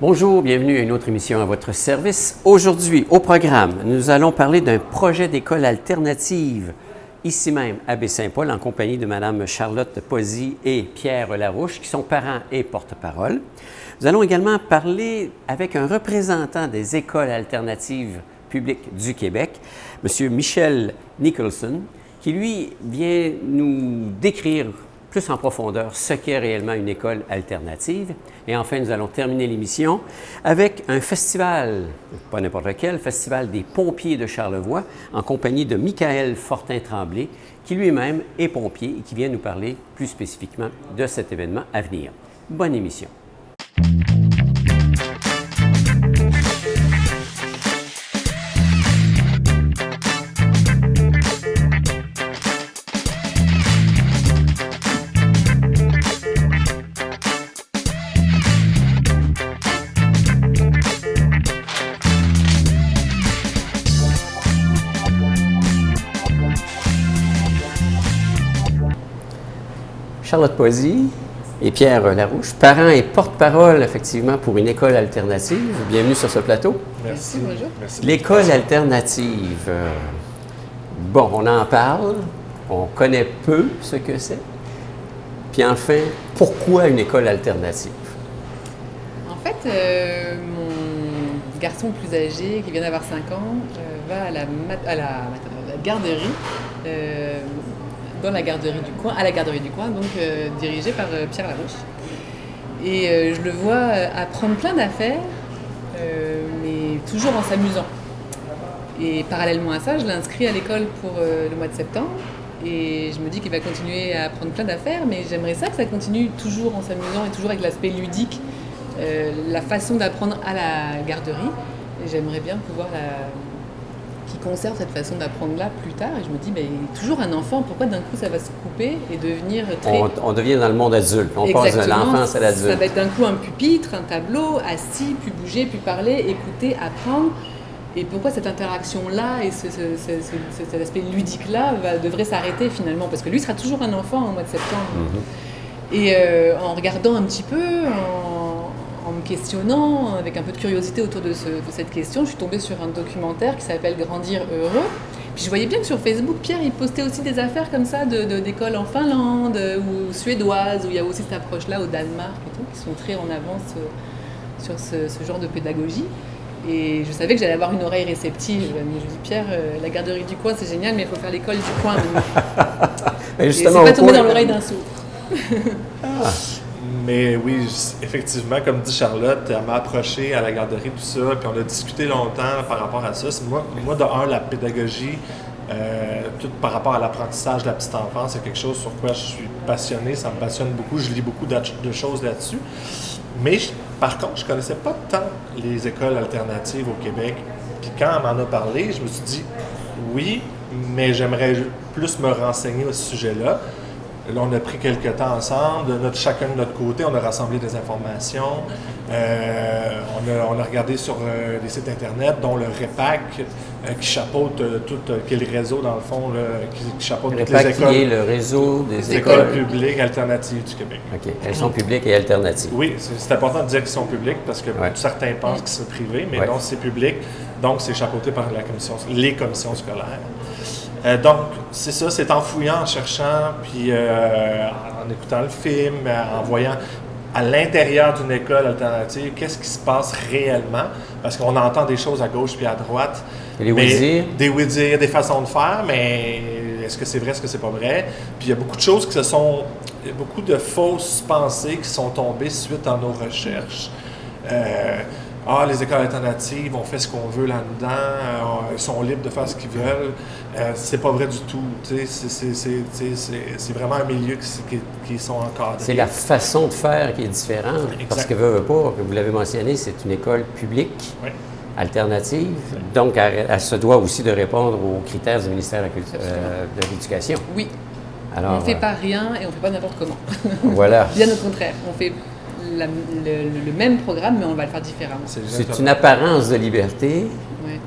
Bonjour, bienvenue à une autre émission à votre service. Aujourd'hui, au programme, nous allons parler d'un projet d'école alternative, ici même à Baie-Saint-Paul, en compagnie de Mme Charlotte Pozzi et Pierre Larouche, qui sont parents et porte-parole. Nous allons également parler avec un représentant des écoles alternatives publiques du Québec, M. Michel Nicholson, qui, lui, vient nous décrire plus en profondeur ce qu'est réellement une école alternative. Et enfin, nous allons terminer l'émission avec un festival, pas n'importe quel, festival des pompiers de Charlevoix, en compagnie de Michael Fortin-Tremblay, qui lui-même est pompier et qui vient nous parler plus spécifiquement de cet événement à venir. Bonne émission. Charlotte Pozzi et Pierre Larouche, parents et porte-parole, effectivement, pour une école alternative. Bienvenue sur ce plateau. Merci. Bonjour. Merci. L'école alternative, bon, on en parle, on connaît peu ce que c'est. Puis enfin, pourquoi une école alternative? En fait, mon garçon plus âgé, qui vient d'avoir 5 ans, va à la garderie, dans la garderie du coin, à la garderie du coin, donc dirigée par Pierre Larouche. Et je le vois apprendre plein d'affaires, mais toujours en s'amusant. Et parallèlement à ça, je l'ai inscrit à l'école pour le mois de septembre. Et je me dis qu'il va continuer à apprendre plein d'affaires, mais j'aimerais ça que ça continue toujours en s'amusant et toujours avec l'aspect ludique, la façon d'apprendre à la garderie. Et j'aimerais bien pouvoir qui conserve cette façon d'apprendre-là plus tard. Et je me dis, ben, il est toujours un enfant, pourquoi d'un coup ça va se couper et devenir très... On devient dans le monde adulte, on Exactement. passe de l'enfance à l'adulte. Ça va être d'un coup un pupitre, un tableau, assis, puis bouger, puis parler, écouter, apprendre. Et pourquoi cette interaction-là et cet aspect ludique-là devrait s'arrêter finalement? Parce que lui sera toujours un enfant au mois de septembre. Mm-hmm. Et en regardant un petit peu, en me questionnant, avec un peu de curiosité autour de cette question, je suis tombée sur un documentaire qui s'appelle « Grandir heureux ». Puis je voyais bien que sur Facebook, Pierre, il postait aussi des affaires comme ça d'écoles en Finlande ou suédoises, où il y a aussi cette approche-là au Danemark et tout, qui sont très en avance sur ce genre de pédagogie. Et je savais que j'allais avoir une oreille réceptive. Mais je dis, Pierre, la garderie du coin, c'est génial, mais il faut faire l'école du coin. Et c'est pas tombé dans l'oreille d'un sourd. Mais oui, effectivement, comme dit Charlotte, elle m'a approché à la garderie, tout ça, puis on a discuté longtemps par rapport à ça. Moi de un, la pédagogie, tout par rapport à l'apprentissage de la petite enfance, c'est quelque chose sur quoi je suis passionné, ça me passionne beaucoup, je lis beaucoup de choses là-dessus. Mais par contre, je ne connaissais pas tant les écoles alternatives au Québec. Puis quand on m'en a parlé, je me suis dit, oui, mais j'aimerais plus me renseigner à ce sujet-là. Là, on a pris quelques temps ensemble, chacun de notre côté, on a rassemblé des informations, on a regardé sur les sites Internet, dont le REPAC, qui chapeaute qui est le réseau, dans le fond, là, qui chapeaute toutes les écoles. Qui est le réseau des écoles publiques alternatives du Québec. OK. Elles sont publiques et alternatives. Oui, c'est important de dire qu'elles sont publiques, parce que certains pensent qu'ils sont privés, mais non, c'est public, donc c'est chapeauté par les commissions scolaires. Donc, c'est ça, c'est en fouillant, en cherchant, puis en écoutant le film, en voyant à l'intérieur d'une école alternative, qu'est-ce qui se passe réellement, parce qu'on entend des choses à gauche puis à droite. Des oui-dire. Des oui-dire, des façons de faire, mais est-ce que c'est vrai, est-ce que c'est pas vrai? Puis il y a beaucoup de choses beaucoup de fausses pensées qui sont tombées suite à nos recherches. Les écoles alternatives, on fait ce qu'on veut là-dedans, ils sont libres de faire ce qu'ils veulent. C'est pas vrai du tout. C'est vraiment un milieu qui sont encadrés. C'est la façon de faire qui est différente. Exact. Parce que vous l'avez mentionné, c'est une école publique, alternative. Donc, elle se doit aussi de répondre aux critères du ministère de l'Éducation. Oui. Alors, on ne fait pas rien et on ne fait pas n'importe comment. Voilà. Bien au contraire. On fait le même programme, mais on va le faire différemment. C'est une apparence de liberté,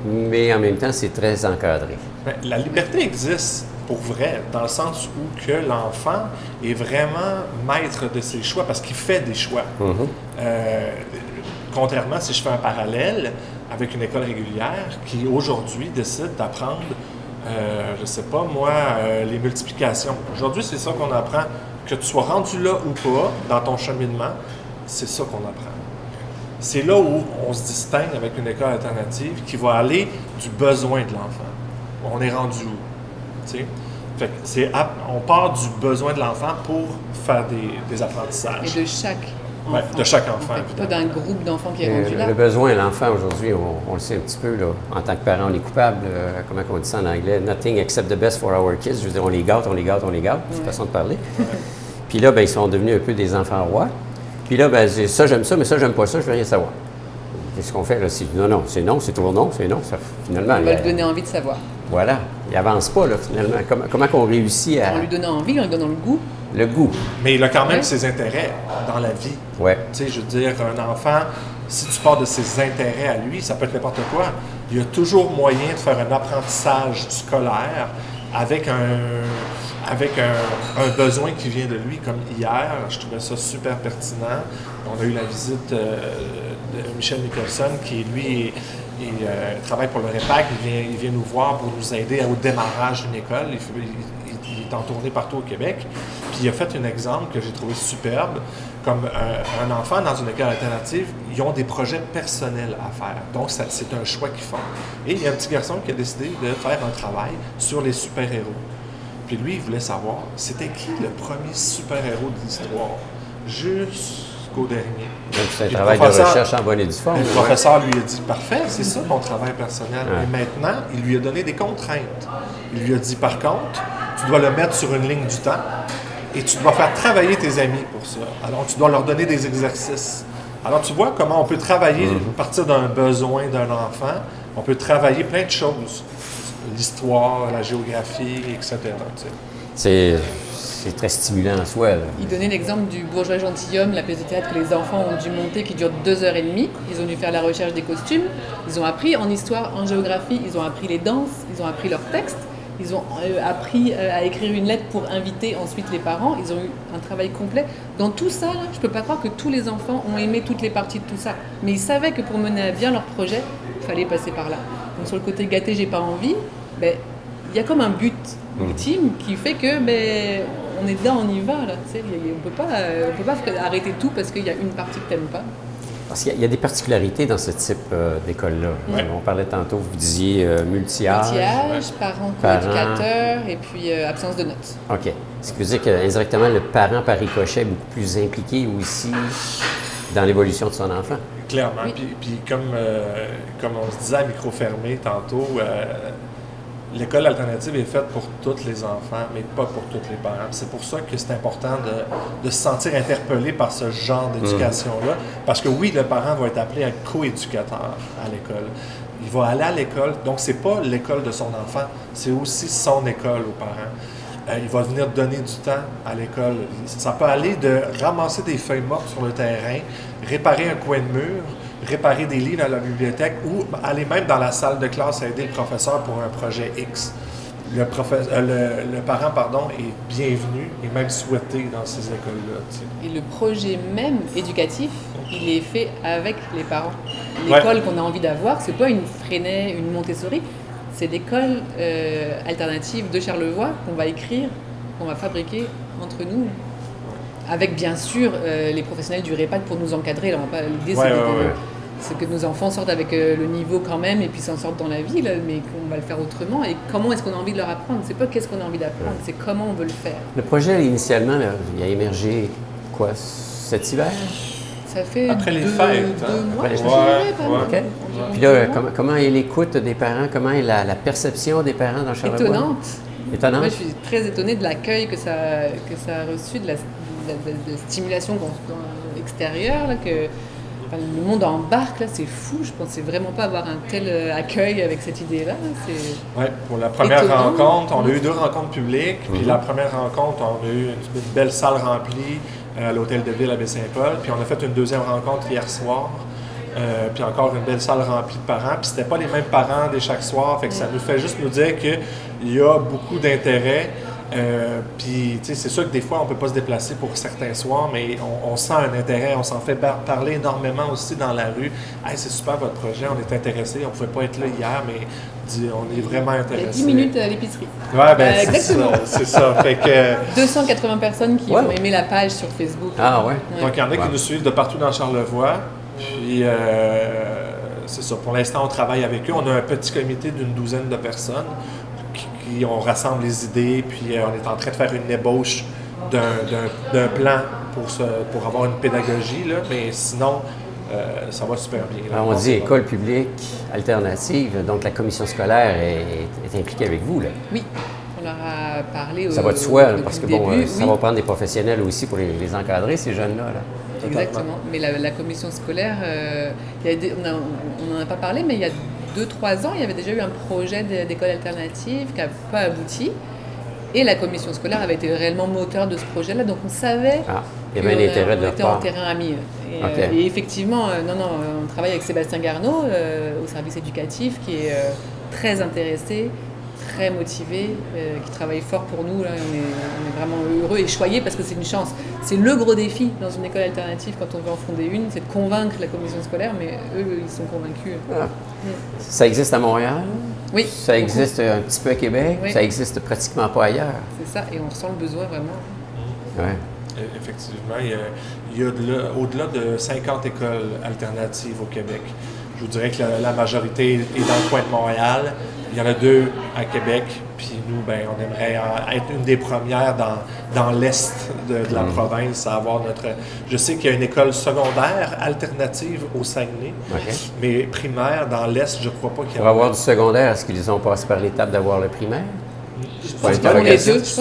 mais en même temps, c'est très encadré. La liberté existe pour vrai, dans le sens où que l'enfant est vraiment maître de ses choix, parce qu'il fait des choix. Contrairement si je fais un parallèle avec une école régulière qui aujourd'hui décide d'apprendre, je ne sais pas moi, les multiplications. Aujourd'hui, c'est ça qu'on apprend. Que tu sois rendu là ou pas dans ton cheminement, c'est ça qu'on apprend. C'est là où on se distingue avec une école alternative qui va aller du besoin de l'enfant. On est rendu où? T'sais? Fait que on part du besoin de l'enfant pour faire des apprentissages. Et de chaque enfant. Ouais, de chaque enfant, Pas d'un groupe d'enfants qui est rendu là. Le besoin, l'enfant, aujourd'hui, on le sait un petit peu, là, en tant que parent, on est coupable. Comment on dit ça en anglais? Nothing except the best for our kids. Je veux dire, on les gâte, c'est une façon de parler. Puis là, ben, ils sont devenus un peu des enfants rois. Puis là, ben, ça, j'aime ça, mais ça, j'aime pas ça, je veux rien savoir. Qu'est-ce qu'on fait là? Non, c'est toujours non, c'est non. Ça, finalement, On va lui donner envie de savoir. Voilà. Il avance pas, là, finalement. Comment qu'on réussit à... En lui donnant envie, en lui donnant le goût. Le goût. Mais il a quand même ses intérêts dans la vie. Ouais. Tu sais, je veux dire, un enfant, si tu pars de ses intérêts à lui, ça peut être n'importe quoi. Il y a toujours moyen de faire un apprentissage scolaire avec un besoin qui vient de lui. Comme hier, je trouvais ça super pertinent. On a eu la visite de Michel Nicholson, qui, lui, travaille pour le REPAC. Il vient nous voir pour nous aider au démarrage d'une école. Il est en tournée partout au Québec. Puis il a fait un exemple que j'ai trouvé superbe. Comme un enfant dans une école alternative, ils ont des projets personnels à faire. Donc, c'est un choix qu'ils font. Et il y a un petit garçon qui a décidé de faire un travail sur les super-héros. Puis lui, il voulait savoir, c'était qui le premier super-héros de l'histoire? Jusqu'au dernier. Donc, c'est un travail de recherche en bonne et due forme. Le professeur lui a dit, parfait, c'est ça ton travail personnel. Ouais. Et maintenant, il lui a donné des contraintes. Il lui a dit, par contre, tu dois le mettre sur une ligne du temps et tu dois faire travailler tes amis pour ça. Alors, tu dois leur donner des exercices. Alors, tu vois comment on peut travailler à partir d'un besoin d'un enfant. On peut travailler plein de choses. L'histoire, la géographie, etc. C'est très stimulant en soi. Là. Il donnait l'exemple du Bourgeois gentilhomme, la pièce de théâtre que les enfants ont dû monter, qui dure 2h30. Ils ont dû faire la recherche des costumes. Ils ont appris en histoire, en géographie, ils ont appris les danses, ils ont appris leurs textes. Ils ont appris à écrire une lettre pour inviter ensuite les parents. Ils ont eu un travail complet. Dans tout ça, là, je ne peux pas croire que tous les enfants ont aimé toutes les parties de tout ça. Mais ils savaient que pour mener à bien leur projet, il fallait passer par là. Donc sur le côté gâté, j'ai pas envie, ben, y a comme un but ultime qui fait que ben, on est dedans, on y va. Là, on peut pas arrêter tout parce qu'il y a une partie que tu n'aimes pas. Parce qu'il y a des particularités dans ce type d'école-là. Ouais. On parlait tantôt, vous disiez multi-âge. Multi-âge, parents co-éducateurs et puis absence de notes. OK. Ce qui veut dire qu'indirectement, le parent par ricochet est beaucoup plus impliqué aussi dans l'évolution de son enfant. Clairement. Oui. Puis comme on se disait à micro fermé tantôt, l'école alternative est faite pour tous les enfants, mais pas pour tous les parents. C'est pour ça que c'est important de se sentir interpellé par ce genre d'éducation-là. Parce que oui, le parent va être appelé à être co-éducateur à l'école. Il va aller à l'école, donc c'est pas l'école de son enfant, c'est aussi son école aux parents. Il va venir donner du temps à l'école. Ça peut aller de ramasser des feuilles mortes sur le terrain, réparer un coin de mur, réparer des livres à la bibliothèque ou aller même dans la salle de classe à aider le professeur pour un projet X. Le parent est bienvenu et même souhaité dans ces écoles-là. Et le projet même éducatif, il est fait avec les parents. L'école qu'on a envie d'avoir, c'est pas une Freinet, une Montessori, c'est l'école alternative de Charlevoix qu'on va écrire, qu'on va fabriquer entre nous. Avec bien sûr les professionnels du REPAC pour nous encadrer. L'idée, c'est que nos enfants sortent avec le niveau quand même et puis s'en sortent dans la vie, là, mais qu'on va le faire autrement. Et comment est-ce qu'on a envie de leur apprendre? C'est pas qu'est-ce qu'on a envie d'apprendre, c'est comment on veut le faire. Le projet, initialement, là, il a émergé, quoi, cet hiver? Ça fait après les fêtes. 2 mois, après je dirais. Okay. Puis là, comment est l'écoute des parents? Comment est la perception des parents dans Charlevoix? Étonnante. Moi, je suis très étonnée de l'accueil que ça a reçu, de la stimulation extérieure, là, que le monde embarque, là, c'est fou. Je pensais vraiment pas avoir un tel accueil avec cette idée-là. Oui, pour la première rencontre, on a eu 2 rencontres publiques. Puis la première rencontre, on a eu une belle salle remplie à l'Hôtel de Ville à Baie-Saint-Paul. Puis on a fait une 2e rencontre hier soir. Puis encore une belle salle remplie de parents. Puis c'était pas les mêmes parents dès chaque soir. Fait que ça nous fait juste nous dire qu'il y a beaucoup d'intérêt Puis, tu sais, c'est sûr que des fois, on ne peut pas se déplacer pour certains soirs, mais on sent un intérêt, on s'en fait parler énormément aussi dans la rue. Hey, c'est super votre projet, on est intéressés, on ne pouvait pas être là hier, mais on est vraiment intéressés. Il y a 10 minutes à l'épicerie. Ouais, ben exactement. c'est ça. Fait que, 280 personnes qui ont aimé la page sur Facebook. Ah ouais? Donc, il y en a qui nous suivent de partout dans Charlevoix. Puis, c'est ça. Pour l'instant, on travaille avec eux. On a un petit comité d'une douzaine de personnes qui on rassemble les idées. Puis, on est en train de faire une ébauche d'un plan pour avoir une pédagogie. Là. Mais sinon, ça va super bien. Là. Alors, on dit école publique alternative, donc la commission scolaire est impliquée avec vous, là. Oui, on leur a parlé ça va de soi, depuis parce que le début, ça va prendre des professionnels aussi pour les encadrer, ces jeunes-là. Là. Exactement. Mais la commission scolaire, on n'en a pas parlé, mais il y a 2-3 ans, il y avait déjà eu un projet d'école alternative qui n'a pas abouti. Et la commission scolaire avait été réellement moteur de ce projet-là, donc on savait il y avait un intérêt de leur part. On était en terrain ami. Et effectivement, on travaille avec Sébastien Garneau au service éducatif, qui est très intéressé, très motivé, qui travaille fort pour nous. Là, on est vraiment heureux et choyés parce que c'est une chance. C'est le gros défi dans une école alternative quand on veut en fonder une, c'est de convaincre la commission scolaire, mais eux, ils sont convaincus. Ça existe à Montréal? Oui. Ça existe un petit peu à Québec? Oui. Ça existe pratiquement pas ailleurs? C'est ça, et on ressent le besoin vraiment. Ouais. Effectivement, il y a au-delà de 50 écoles alternatives au Québec. Je vous dirais que la majorité est dans le coin de Montréal. Il y en a 2 à Québec, puis nous, on aimerait être une des premières dans l'est de la province à avoir notre... Je sais qu'il y a une école secondaire alternative au Saguenay, mais primaire, dans l'est, je ne crois pas qu'il y a... Pour avoir du secondaire, est-ce qu'ils ont passé par l'étape d'avoir le primaire? Je pense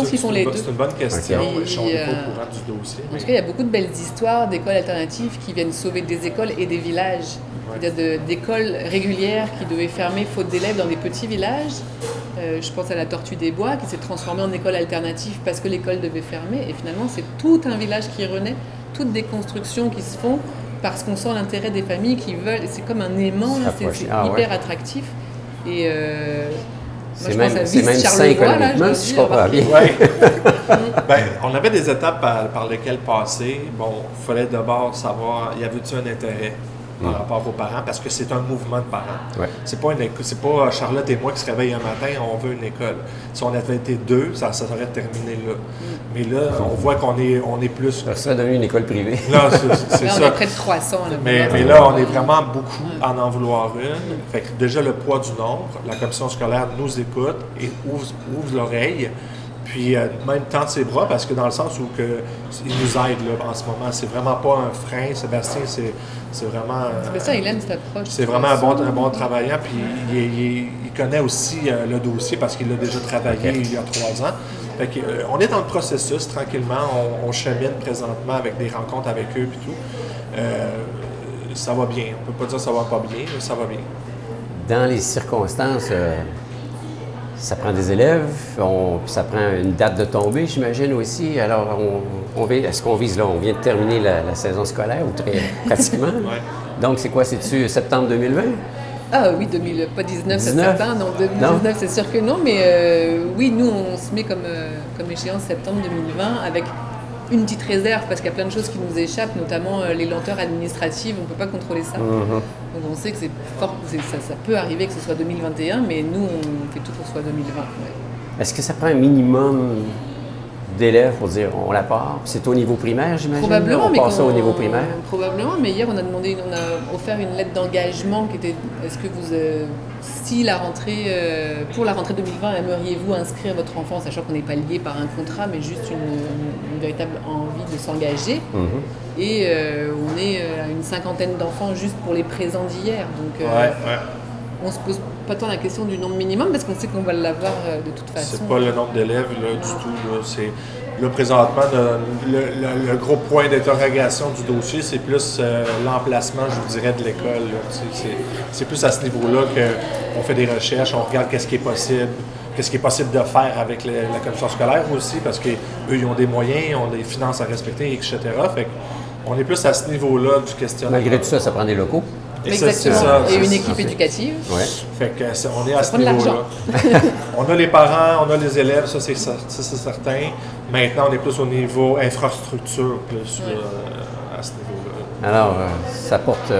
qu'ils font les deux. C'est une bonne question. Okay. Je ne suis pas au courant du dossier. En tout cas, il y a beaucoup de belles histoires d'écoles alternatives qui viennent sauver des écoles et des villages. C'est-à-dire d'écoles régulières qui devaient fermer faute d'élèves dans des petits villages. Je pense à la Tortue des Bois qui s'est transformée en école alternative parce que l'école devait fermer. Et finalement, c'est tout un village qui renaît, toutes des constructions qui se font parce qu'on sent l'intérêt des familles qui veulent. C'est comme un aimant, c'est hyper attractif. Et c'est même sain économiquement, si je comprends bien. On avait des étapes par lesquelles passer. Bon, il fallait d'abord savoir, y avait-il un intérêt par rapport aux parents, parce que c'est un mouvement de parents. Ouais. C'est pas Charlotte et moi qui se réveillent un matin, on veut une école. Si on avait été 2, ça serait terminé là. Mais là, on voit qu'on est plus... Ça serait devenu une école privée. Là, c'est ça. On est près de 300. Là, mais là, on est vraiment beaucoup à en vouloir une. Fait que déjà, le poids du nombre, la commission scolaire nous écoute et ouvre l'oreille. Puis même tendre ses bras, parce que dans le sens où il nous aide là, en ce moment. C'est vraiment pas un frein. Sébastien, c'est vraiment... Sébastien, il aime cette approche. C'est vraiment un bon travaillant. Puis il connaît aussi le dossier parce qu'il l'a déjà travaillé il y a 3 ans. Fait que, on est dans le processus, tranquillement. On chemine présentement avec des rencontres avec eux et tout. Ça va bien. On peut pas dire que ça va pas bien, mais ça va bien. Dans les circonstances... ça prend des élèves, ça prend une date de tombée, j'imagine aussi. Alors, est-ce qu'on vise là? On vient de terminer la saison scolaire, ou très pratiquement. Donc, c'est quoi? C'est-tu septembre 2020? Ah oui, pas 19, c'est certain. Non, 2019, c'est sûr que non. Mais oui, nous, on se met comme échéance septembre 2020 avec une petite réserve parce qu'il y a plein de choses qui nous échappent, notamment les lenteurs administratives. On ne peut pas contrôler ça. Donc on sait que c'est fort, ça peut arriver que ce soit 2021, mais nous, on fait tout pour que ce soit 2020. Est-ce que ça prend un minimum d'élèves pour dire on la part? C'est au niveau primaire, j'imagine? Probablement, on passe ça au niveau primaire? Probablement, mais hier, on a offert une lettre d'engagement qui était est-ce que vous, pour la rentrée 2020, aimeriez-vous inscrire votre enfant, sachant qu'on n'est pas lié par un contrat, mais juste une véritable envie de s'engager. Et on est à une 50aine d'enfants juste pour les présents d'hier. Donc, on se pose pas tant la question du nombre minimum parce qu'on sait qu'on va l'avoir de toute façon. C'est pas le nombre d'élèves là, du tout. Là, présentement, le gros point d'interrogation du dossier, c'est plus l'emplacement, je vous dirais, de l'école. C'est plus à ce niveau-là qu'on fait des recherches, on regarde qu'est-ce qui est possible de faire avec la commission scolaire aussi, parce qu'eux, ils ont des moyens, ils ont des finances à respecter, etc. Fait qu'on est plus à ce niveau-là du questionnement. Malgré tout ça, ça prend des locaux? Exactement. ça, et une c'est- équipe éducative. Ouais. Fait que on est à ce prend de niveau-là. On a les parents, on a les élèves, ça c'est certain. Maintenant, on est plus au niveau infrastructure, plus Ouais. à ce niveau-là. Alors, ça porte,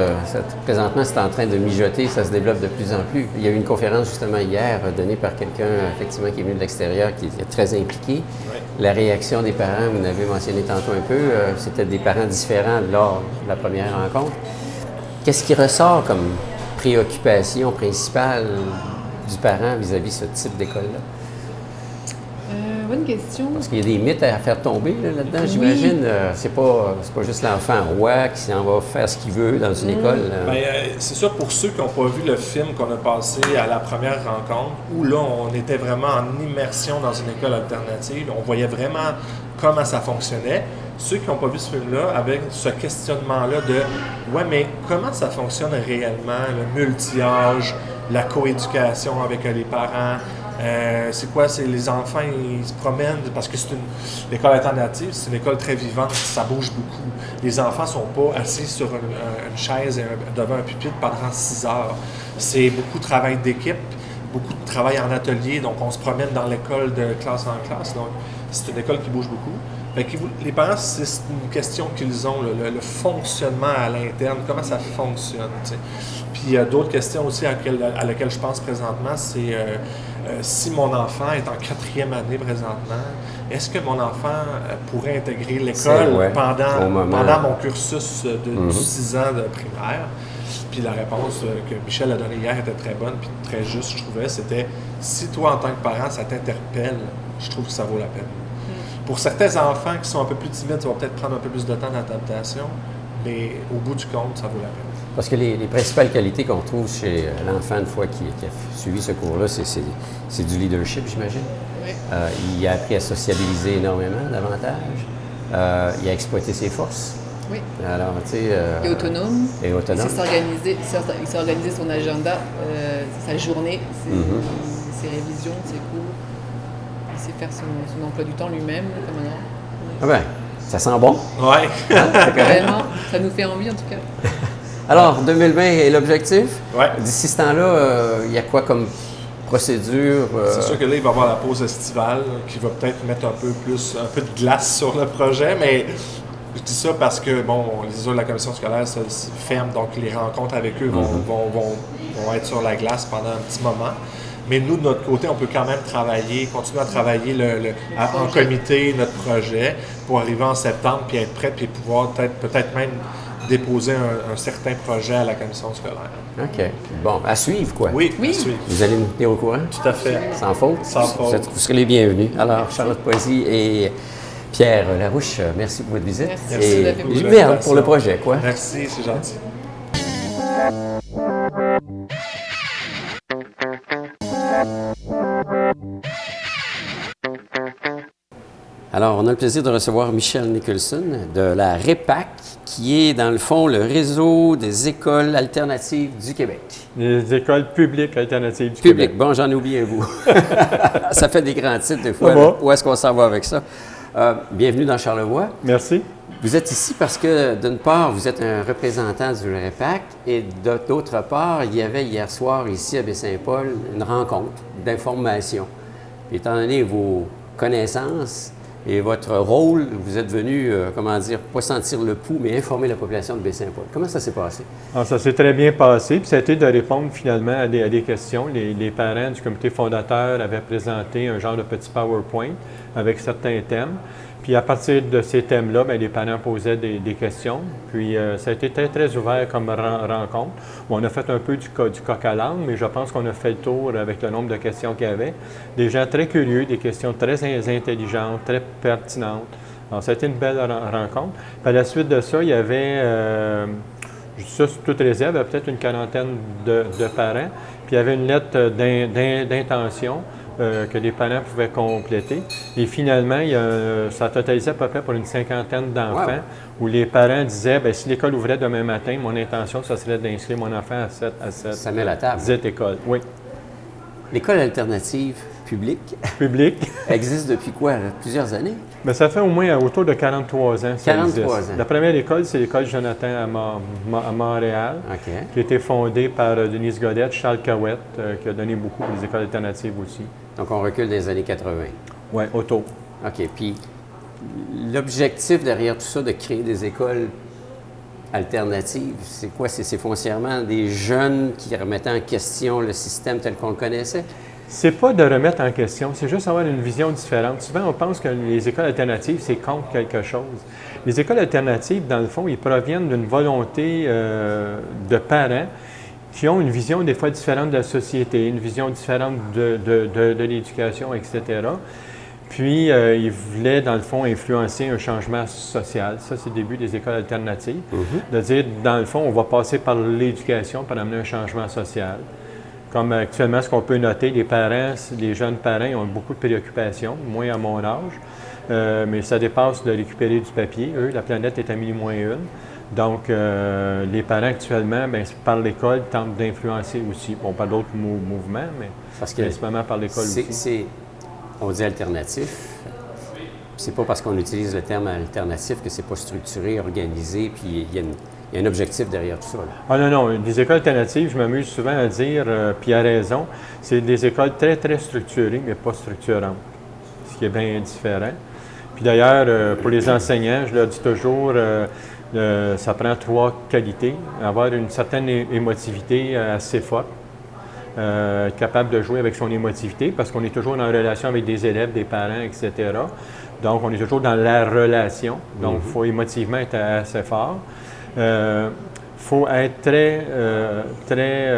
présentement, c'est en train de mijoter, ça se développe de plus en plus. Il y a eu une conférence justement hier donnée par quelqu'un, effectivement, qui est venu de l'extérieur, qui est très impliqué. Ouais. La réaction des parents, vous l'avez mentionné tantôt un peu, c'était des parents différents lors de la première rencontre. Qu'est-ce qui ressort comme préoccupation principale du parent vis-à-vis de ce type d'école-là? Bonne question. Parce qu'il y a des mythes à faire tomber là-dedans, j'imagine. C'est pas juste l'enfant roi qui s'en va faire ce qu'il veut dans une école. Ben, c'est sûr, pour ceux qui n'ont pas vu le film qu'on a passé à la première rencontre, où là, on était vraiment en immersion dans une école alternative, on voyait vraiment comment ça fonctionnait. Ceux qui n'ont pas vu ce film-là, avec ce questionnement-là de « Ouais, mais comment ça fonctionne réellement, le multi-âge, la coéducation avec les parents ?» c'est quoi? C'est les enfants, ils se promènent parce que l'école alternative, c'est une école très vivante, ça bouge beaucoup. Les enfants ne sont pas assis sur une chaise devant un pupitre pendant 6 heures. C'est beaucoup de travail d'équipe, beaucoup de travail en atelier, donc on se promène dans l'école de classe en classe. Donc c'est une école qui bouge beaucoup. Fait que les parents, c'est une question qu'ils ont, le fonctionnement à l'interne, comment ça fonctionne. T'sais. Puis il y a d'autres questions aussi à laquelle je pense présentement, c'est si mon enfant est en 4e année présentement, est-ce que mon enfant pourrait intégrer l'école pendant mon cursus de 6 ans de primaire? Puis la réponse que Michel a donnée hier était très bonne puis très juste, je trouvais, c'était si toi, en tant que parent, ça t'interpelle, je trouve que ça vaut la peine. Pour certains enfants qui sont un peu plus timides, ça va peut-être prendre un peu plus de temps d'adaptation, mais au bout du compte, ça vaut la peine. Parce que les principales qualités qu'on trouve chez l'enfant une fois qu'il a suivi ce cours-là, c'est du leadership, j'imagine. Oui. Il a appris à sociabiliser énormément, davantage. Il a exploité ses forces. Oui. Alors, tu sais... Et autonome. Et autonome. Il s'est organisé son agenda, sa journée, ses révisions, ses cours. Il sait faire son emploi du temps lui-même, comme un an. Ah ben, ça sent bon. Ouais. Vraiment, ça nous fait envie en tout cas. Alors, 2020 est l'objectif. Ouais. D'ici ce temps-là, il y a quoi comme procédure? C'est sûr que là, il va y avoir la pause estivale qui va peut-être mettre un peu de glace sur le projet, mais je dis ça parce que, bon, les autres de la commission scolaire se ferment, donc les rencontres avec eux vont être sur la glace pendant un petit moment. Mais nous, de notre côté, on peut quand même continuer à travailler en comité notre projet pour arriver en septembre puis être prêt puis pouvoir peut-être même déposer un certain projet à la commission scolaire. OK. Bon, à suivre, quoi. Oui, Oui. à suivre. Vous allez nous tenir au courant? Tout à fait. Sans faute? Sans faute. Vous serez les bienvenus. Alors, Charlotte Poisy et Pierre Larouche, merci pour votre visite. Merci. Et Merci beaucoup. merde pour le projet, quoi. Merci, c'est gentil. Alors, on a le plaisir de recevoir Michel Nicholson de la REPAC, qui est, dans le fond, le réseau des écoles alternatives du Québec. Les écoles publiques alternatives du Public, Québec. bon, j'en ai oublié un bout. Ça fait des grands titres, des fois. Ça va. Où est-ce qu'on s'en va avec ça? Bienvenue dans Charlevoix. Merci. Vous êtes ici parce que, d'une part, vous êtes un représentant du REPAC et d'autre part, il y avait hier soir, ici à Baie-Saint-Paul, une rencontre d'information. Étant donné vos connaissances et votre rôle, vous êtes venu, pas sentir le pouls, mais informer la population de Baie-Saint-Paul. Comment ça s'est passé? Alors, ça s'est très bien passé, puis ça a été de répondre finalement à des questions. Les parents du comité fondateur avaient présenté un genre de petit PowerPoint avec certains thèmes. Puis à partir de ces thèmes-là, bien, les parents posaient des questions. Puis ça a été très, très ouvert comme rencontre. On a fait un peu du coq à l'âne, mais je pense qu'on a fait le tour avec le nombre de questions qu'il y avait. Des gens très curieux, des questions très intelligentes, très pertinentes. Alors ça a été une belle rencontre. Puis à la suite de ça, il y avait, je dis ça sous toute réserve, il y avait peut-être une quarantaine de parents. Puis il y avait une lettre d'intention que les parents pouvaient compléter. Et finalement, ça totalisait à peu près pour une cinquantaine d'enfants, où les parents disaient, bien, si l'école ouvrait demain matin, mon intention, ça serait d'inscrire mon enfant à cette Ça met la table. école. Oui. L'école alternative, publique publique. existe depuis quoi? Là? Plusieurs années? Mais ça fait au moins autour de 43 ans que ça 43 existe. ans. La première école, c'est l'école Jonathan à Montréal, OK. qui a été fondée par Denise Godette, Charles Cahouette, qui a donné beaucoup pour les écoles alternatives aussi. Donc, on recule des années 80. Oui, auto. OK. Puis, l'objectif derrière tout ça, de créer des écoles alternatives, c'est quoi? C'est foncièrement des jeunes qui remettaient en question le système tel qu'on le connaissait? C'est pas de remettre en question, c'est juste avoir une vision différente. Souvent, on pense que les écoles alternatives, c'est contre quelque chose. Les écoles alternatives, dans le fond, ils proviennent d'une volonté de parents qui ont une vision des fois différente de la société, une vision différente de l'éducation, etc. Puis, ils voulaient, dans le fond, influencer un changement social. Ça, c'est le début des écoles alternatives. De dire, dans le fond, on va passer par l'éducation pour amener un changement social. Comme actuellement, ce qu'on peut noter, les parents, les jeunes parents, ils ont beaucoup de préoccupations, moins à mon âge, mais ça dépasse de récupérer du papier. Eux, la planète est à -1. Donc, les parents actuellement, bien, par l'école, tentent d'influencer aussi. Bon, par d'autres mouvements, mais principalement par l'école aussi. On dit alternatif. C'est pas parce qu'on utilise le terme alternatif que c'est pas structuré, organisé, puis il y a un objectif derrière tout ça. Là. Ah non, des écoles alternatives, je m'amuse souvent à dire, puis à raison, c'est des écoles très, très structurées, mais pas structurantes, ce qui est bien différent. Puis d'ailleurs, pour les enseignants, je leur dis toujours, ça prend 3 qualités. Avoir une certaine émotivité assez forte, être capable de jouer avec son émotivité, parce qu'on est toujours en relation avec des élèves, des parents, etc. Donc, on est toujours dans la relation. Donc, il faut émotivement être assez fort. Il faut être très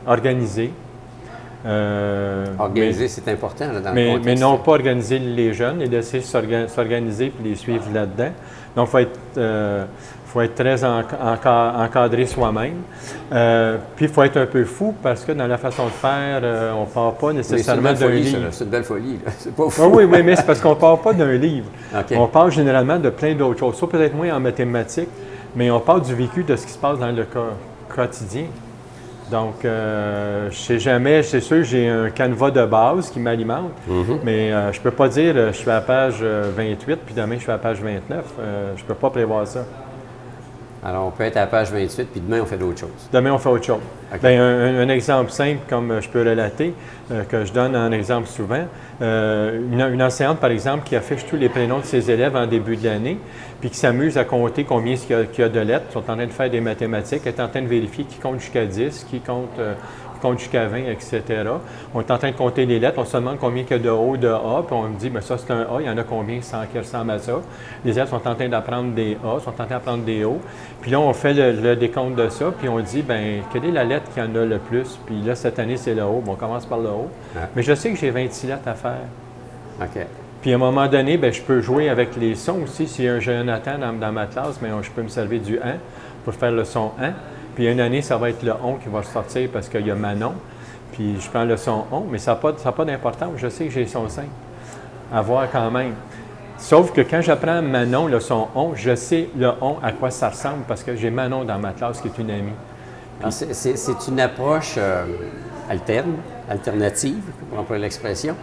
organisé. Organiser, c'est important là, dans le contexte. Mais non pas organiser les jeunes, et laisser s'organiser puis les suivre là-dedans. Donc, il faut être très encadré soi-même. Puis, il faut être un peu fou parce que dans la façon de faire, on ne part pas nécessairement d'un livre. C'est une belle folie. C'est pas fou. Oui, mais c'est parce qu'on ne part pas d'un livre. Okay. On part généralement de plein d'autres choses. Ça peut-être moins en mathématiques, mais on part du vécu de ce qui se passe dans le quotidien. Donc, je sais jamais, c'est sûr, j'ai un canevas de base qui m'alimente, mais je ne peux pas dire je suis à la page 28, puis demain je suis à la page 29. Je ne peux pas prévoir ça. Alors, on peut être à la page 28, puis demain, on fait d'autres choses. Demain, on fait autre chose. Okay. Bien, un exemple simple, comme je peux relater, que je donne en exemple souvent, une enseignante, par exemple, qui affiche tous les prénoms de ses élèves en début de l'année, puis qui s'amuse à compter combien il y a de lettres, ils sont en train de faire des mathématiques, elle est en train de vérifier qui compte jusqu'à 10, qui compte jusqu'à 20, etc. On est en train de compter les lettres, on se demande combien il y a de O, de A, puis on me dit, bien ça c'est un A, il y en a combien qui ressemblent à ça. Les élèves sont en train d'apprendre des A, sont en train d'apprendre des O. Puis là, on fait le décompte de ça, puis on dit, bien, quelle est la lettre qui en a le plus? Puis là, cette année, c'est le O. Bon, on commence par le O. Ouais. Mais je sais que j'ai 26 lettres à faire. OK. Puis à un moment donné, bien, je peux jouer avec les sons aussi. S'il y a un Jonathan dans ma classe, bien, je peux me servir du 1 pour faire le son 1. Puis une année, ça va être le on qui va sortir parce qu'il y a Manon. Puis je prends le son on, mais ça n'a pas d'importance. Je sais que j'ai le son 5 à voir quand même. Sauf que quand j'apprends Manon, le son on, je sais le on à quoi ça ressemble parce que j'ai Manon dans ma classe qui est une amie. C'est une approche alternative, pour employer l'expression,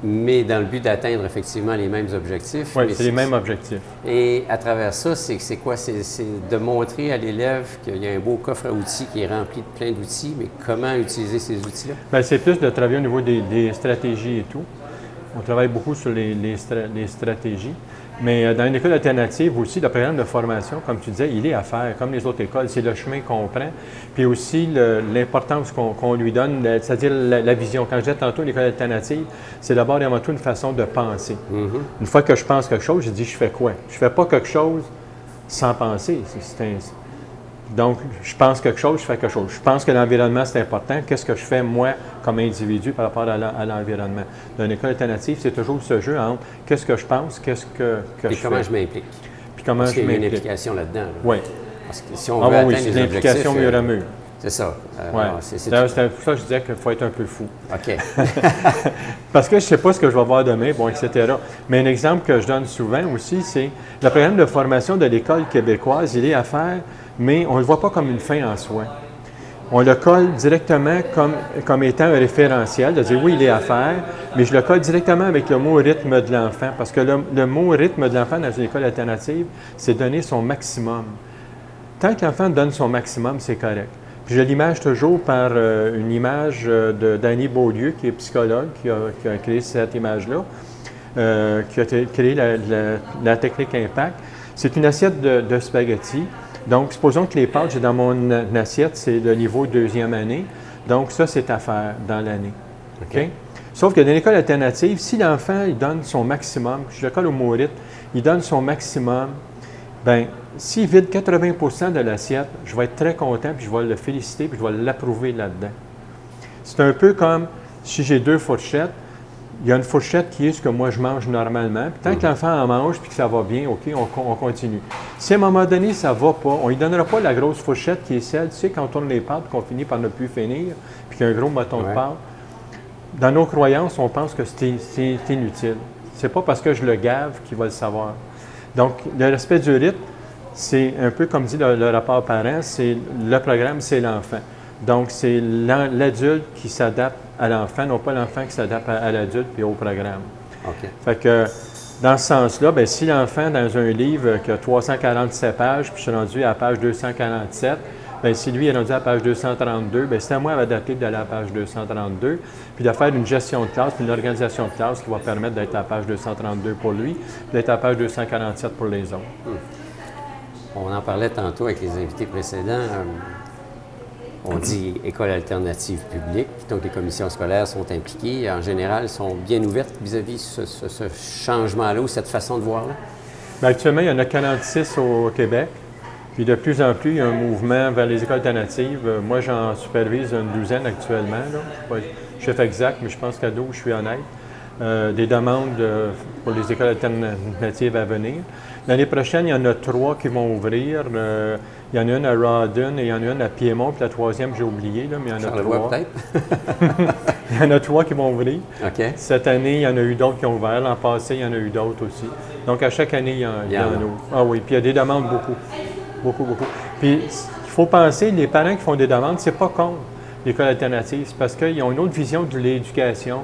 mais dans le but d'atteindre effectivement les mêmes objectifs. Oui, c'est les mêmes objectifs. Et à travers ça, c'est quoi? C'est de montrer à l'élève qu'il y a un beau coffre à outils qui est rempli de plein d'outils, mais comment utiliser ces outils-là? Bien, c'est plus de travailler au niveau des stratégies et tout. On travaille beaucoup sur les stratégies. Mais dans une école alternative aussi, le programme de formation, comme tu disais, il est à faire, comme les autres écoles. C'est le chemin qu'on prend. Puis aussi l'importance qu'on lui donne, c'est-à-dire la vision. Quand je disais tantôt l'école alternative, c'est d'abord et avant tout une façon de penser. Une fois que je pense quelque chose, je dis je fais quoi? Je ne fais pas quelque chose sans penser. Donc, je pense quelque chose, je fais quelque chose. Je pense que l'environnement, c'est important. Qu'est-ce que je fais, moi, comme individu, par rapport à l'environnement? Dans une école alternative, c'est toujours ce jeu entre qu'est-ce que je pense, qu'est-ce que je fais. Et comment je m'implique? Puis comment Parce je qu'il y a une m'implique. implication là-dedans. Là. Oui. Parce que si on veut atteindre les l'implication objectifs, mur à mur. c'est ça. Ouais. C'est pour ça que je disais qu'il faut être un peu fou. OK. Parce que je ne sais pas ce que je vais voir demain, bon, etc. Mais un exemple que je donne souvent aussi, c'est le programme de formation de l'École québécoise, il est à faire, mais on ne le voit pas comme une fin en soi. on le colle directement comme étant un référentiel, de dire oui, il est à faire, mais je le colle directement avec le mot rythme de l'enfant, parce que le mot rythme de l'enfant dans une école alternative, c'est donner son maximum. Tant que l'enfant donne son maximum, c'est correct. Puis je l'image toujours par une image de Danny Beaulieu, qui est psychologue, qui a créé cette image-là, qui a créé la technique Impact. C'est une assiette de spaghettis. Donc, supposons que les pâtes, j'ai dans mon assiette, c'est le niveau deuxième année. Donc, ça, c'est à faire dans l'année. OK? Sauf que dans l'école alternative, si l'enfant il donne son maximum, je le colle au mot rythme, il donne son maximum, bien, s'il vide 80 de l'assiette, je vais être très content, puis je vais le féliciter, puis je vais l'approuver là-dedans. C'est un peu comme si j'ai 2 fourchettes, il y a une fourchette qui est ce que moi je mange normalement. Puis tant que l'enfant en mange puis que ça va bien, OK, on continue. Si à un moment donné, ça ne va pas, on ne lui donnera pas la grosse fourchette qui est celle, tu sais, quand on tourne les pâtes, qu'on finit par ne plus finir, puis qu'il y a un gros bâton de pâte. Dans nos croyances, on pense que c'est inutile. C'est pas parce que je le gave qu'il va le savoir. Donc, le respect du rythme, c'est un peu comme dit le rapport parent, c'est le programme, c'est l'enfant. Donc, c'est l'adulte qui s'adapte à l'enfant, non pas l'enfant qui s'adapte à l'adulte puis au programme. OK. Fait que, dans ce sens-là, bien, si l'enfant, dans un livre qui a 347 pages, puis je suis rendu à la page 247, bien, si lui est rendu à la page 232, bien, c'est à moi d'adapter d'aller à la page 232, puis de faire une gestion de classe, puis une organisation de classe qui va permettre d'être à la page 232 pour lui, puis d'être à la page 247 pour les autres. On en parlait tantôt avec les invités précédents. On dit école alternative publique, donc les commissions scolaires sont impliquées. En général, sont bien ouvertes vis-à-vis ce changement-là ou cette façon de voir-là? Bien, actuellement, il y en a 46 au Québec. Puis de plus en plus, il y a un mouvement vers les écoles alternatives. Moi, j'en supervise une douzaine actuellement. Là. Je ne suis pas le chiffre exact, mais je pense qu'à 12, je suis honnête. Des demandes pour les écoles alternatives à venir. L'année prochaine, il y en a 3 qui vont ouvrir. Il y en a une à Rawdon et il y en a une à Piémont, puis la troisième, j'ai oublié, là, mais il y en a 3. Peut-être? Il y en a 3 qui vont ouvrir. OK. Cette année, il y en a eu d'autres qui ont ouvert. L'an passé, il y en a eu d'autres aussi. Donc, à chaque année, il y en a. Ah oui, puis il y a des demandes beaucoup. Beaucoup, beaucoup. Puis, il faut penser, les parents qui font des demandes, c'est pas contre l'école alternative, c'est parce qu'ils ont une autre vision de l'éducation.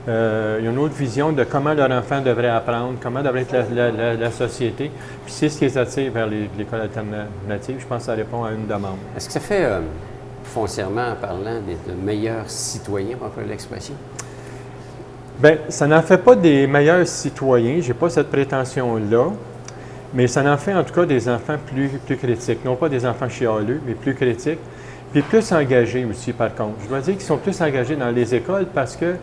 Ils ont une autre vision de comment leur enfant devrait apprendre, comment devrait être la société. Puis c'est ce qui les attire vers l'école alternative. Je pense que ça répond à une demande. Est-ce que ça fait, foncièrement parlant, de meilleurs citoyens, pour employer l'expression? Bien, ça n'en fait pas des meilleurs citoyens. Je n'ai pas cette prétention-là. Mais ça en fait en tout cas des enfants plus critiques. Non pas des enfants chialeux, mais plus critiques. Puis plus engagés aussi, par contre. Je dois dire qu'ils sont plus engagés dans les écoles parce que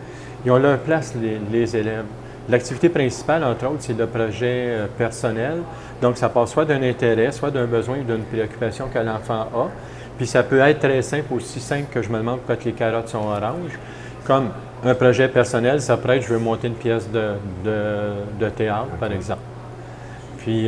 ils ont leur place, les élèves. L'activité principale, entre autres, c'est le projet personnel. Donc, ça passe soit d'un intérêt, soit d'un besoin ou d'une préoccupation que l'enfant a. Puis, ça peut être très simple, aussi simple que je me demande pourquoi les carottes sont oranges. Comme un projet personnel, ça pourrait être, je veux monter une pièce de théâtre, par exemple. Puis,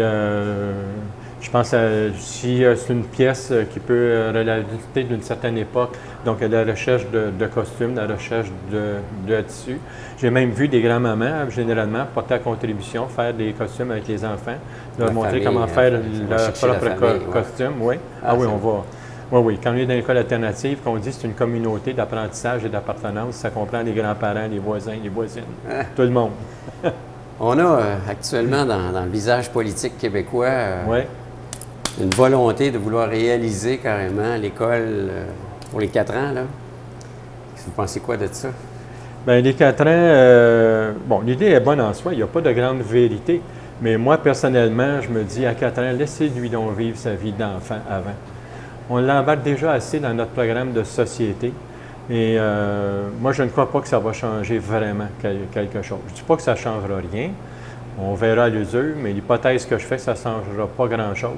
je pense si c'est une pièce qui peut relater d'une certaine époque, donc la recherche de costumes, la recherche de tissus. J'ai même vu des grands-mamans, généralement, porter à contribution, faire des costumes avec les enfants, leur montrer comment faire leur propre costume. Oui. Ah oui, on va. Oui, oui. Quand on est dans l'école alternative, qu'on dit que c'est une communauté d'apprentissage et d'appartenance, ça comprend les grands-parents, les voisins, les voisines, tout le monde. On a actuellement dans le visage politique québécois une volonté de vouloir réaliser carrément l'école pour les 4 ans. Là. Vous pensez quoi de ça? Bien, les 4 ans, bon, l'idée est bonne en soi, il n'y a pas de grande vérité. Mais moi, personnellement, je me dis, à 4 ans, laissez-lui donc vivre sa vie d'enfant avant. On l'embarque déjà assez dans notre programme de société. Et moi, je ne crois pas que ça va changer vraiment quelque chose. Je ne dis pas que ça ne changera rien. On verra à l'usure, mais l'hypothèse que je fais, ça ne changera pas grand-chose.